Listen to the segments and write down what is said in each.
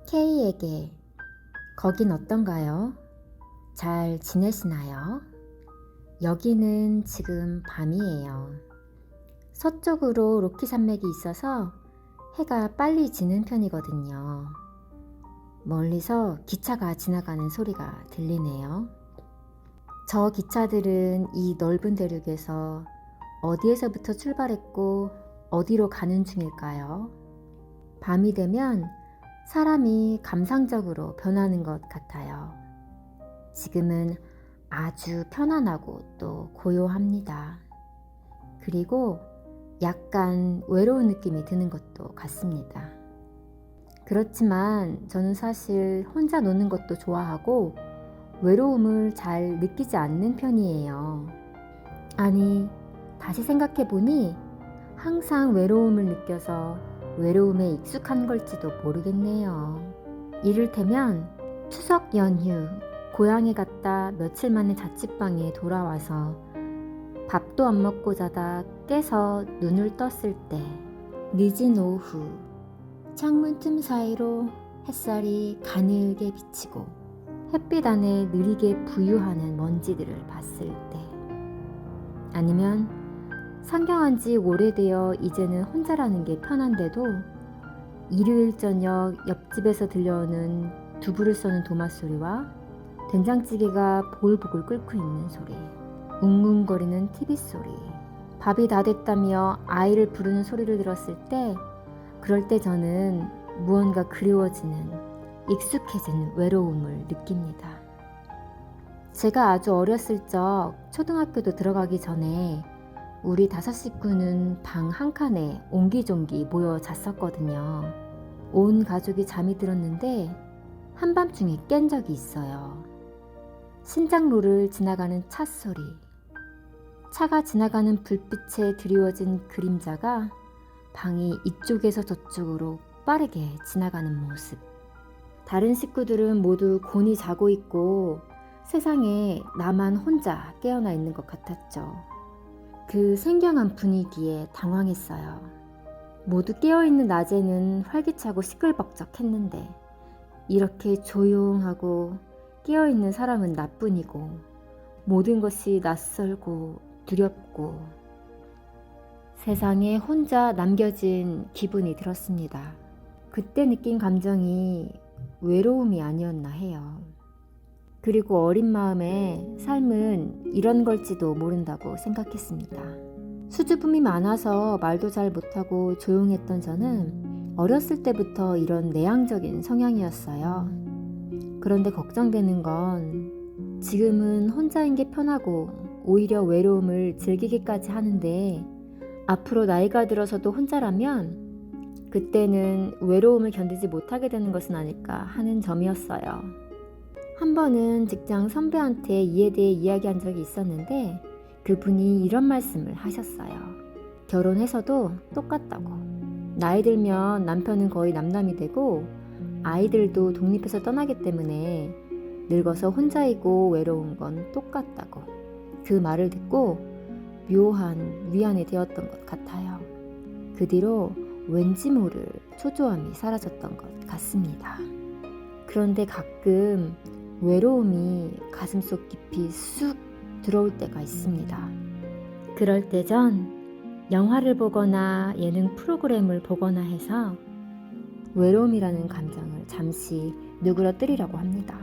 K에게 거긴 어떤가요? 잘 지내시나요? 여기는 지금 밤이에요. 서쪽으로 로키 산맥이 있어서 해가 빨리 지는 편이거든요. 멀리서 기차가 지나가는 소리가 들리네요. 저 기차들은 이 넓은 대륙에서 어디에서부터 출발했고 어디로 가는 중일까요? 밤이 되면 사람이 감상적으로 변하는 것 같아요. 지금은 아주 편안하고 또 고요합니다. 그리고 약간 외로운 느낌이 드는 것도 같습니다. 그렇지만 저는 사실 혼자 노는 것도 좋아하고 외로움을 잘 느끼지 않는 편이에요. 아니, 다시 생각해보니 항상 외로움을 느껴서 외로움에 익숙한 걸지도 모르겠네요. 이를테면 추석 연휴 고향에 갔다 며칠 만에 자취방에 돌아와서 밥도 안 먹고 자다 깨서 눈을 떴을 때 늦은 오후 창문 틈 사이로 햇살이 가늘게 비치고 햇빛 안에 느리게 부유하는 먼지들을 봤을 때, 아니면 상경한 지 오래되어 이제는 혼자라는 게 편한데도 일요일 저녁 옆집에서 들려오는 두부를 써는 도마 소리와 된장찌개가 보글보글 끓고 있는 소리, 웅웅거리는 TV 소리, 밥이 다 됐다며 아이를 부르는 소리를 들었을 때, 그럴 때 저는 무언가 그리워지는, 익숙해지는 외로움을 느낍니다. 제가 아주 어렸을 적 초등학교도 들어가기 전에 우리 5 식구는 방 한 칸에 옹기종기 모여 잤었거든요. 온 가족이 잠이 들었는데 한밤중에 깬 적이 있어요. 신장로를 지나가는 차 소리, 차가 지나가는 불빛에 드리워진 그림자가 방이 이쪽에서 저쪽으로 빠르게 지나가는 모습. 다른 식구들은 모두 곤히 자고 있고 세상에 나만 혼자 깨어나 있는 것 같았죠. 그 생경한 분위기에 당황했어요. 모두 깨어있는 낮에는 활기차고 시끌벅적했는데 이렇게 조용하고 깨어있는 사람은 나뿐이고 모든 것이 낯설고 두렵고 세상에 혼자 남겨진 기분이 들었습니다. 그때 느낀 감정이 외로움이 아니었나 해요. 그리고 어린 마음에 삶은 이런 걸지도 모른다고 생각했습니다. 수줍음이 많아서 말도 잘 못하고 조용했던 저는 어렸을 때부터 이런 내향적인 성향이었어요. 그런데 걱정되는 건 지금은 혼자인 게 편하고 오히려 외로움을 즐기기까지 하는데 앞으로 나이가 들어서도 혼자라면 그때는 외로움을 견디지 못하게 되는 것은 아닐까 하는 점이었어요. 한 번은 직장 선배한테 이에 대해 이야기한 적이 있었는데 그분이 이런 말씀을 하셨어요. 결혼해서도 똑같다고. 나이 들면 남편은 거의 남남이 되고 아이들도 독립해서 떠나기 때문에 늙어서 혼자이고 외로운 건 똑같다고. 그 말을 듣고 묘한 위안이 되었던 것 같아요. 그 뒤로 왠지 모를 초조함이 사라졌던 것 같습니다. 그런데 가끔 외로움이 가슴속 깊이 쑥 들어올 때가 있습니다. 그럴 때 전 영화를 보거나 예능 프로그램을 보거나 해서 외로움이라는 감정을 잠시 누그러뜨리려고 합니다.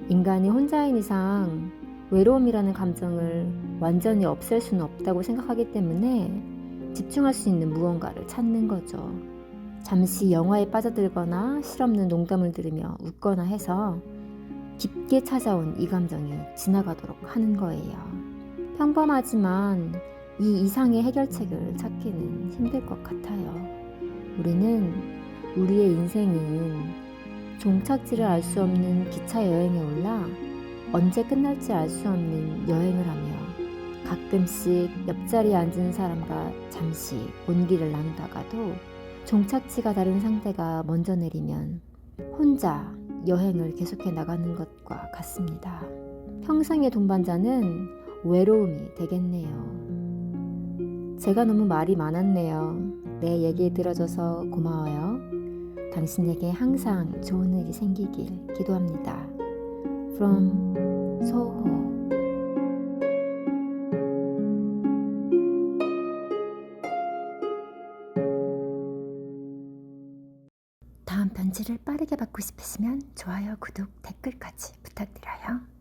인간이 혼자인 이상 외로움이라는 감정을 완전히 없앨 수는 없다고 생각하기 때문에 집중할 수 있는 무언가를 찾는 거죠. 잠시 영화에 빠져들거나 실없는 농담을 들으며 웃거나 해서 깊게 찾아온 이 감정이 지나가도록 하는 거예요. 평범하지만 이 이상의 해결책을 찾기는 힘들 것 같아요. 우리의 인생은 종착지를 알 수 없는 기차 여행에 올라 언제 끝날지 알 수 없는 여행을 하며 가끔씩 옆자리에 앉은 사람과 잠시 온기를 나누다가도 종착지가 다른 상대가 먼저 내리면 혼자 여행을 계속해 나가는 것과 같습니다. 평생의 동반자는 외로움이 되겠네요. 제가 너무 말이 많았네요. 내 얘기 들어줘서 고마워요. 당신에게 항상 좋은 일이 생기길 기도합니다. From 소호. 다음 편지를 빠르게 받고 싶으시면 좋아요, 구독, 댓글까지 부탁드려요.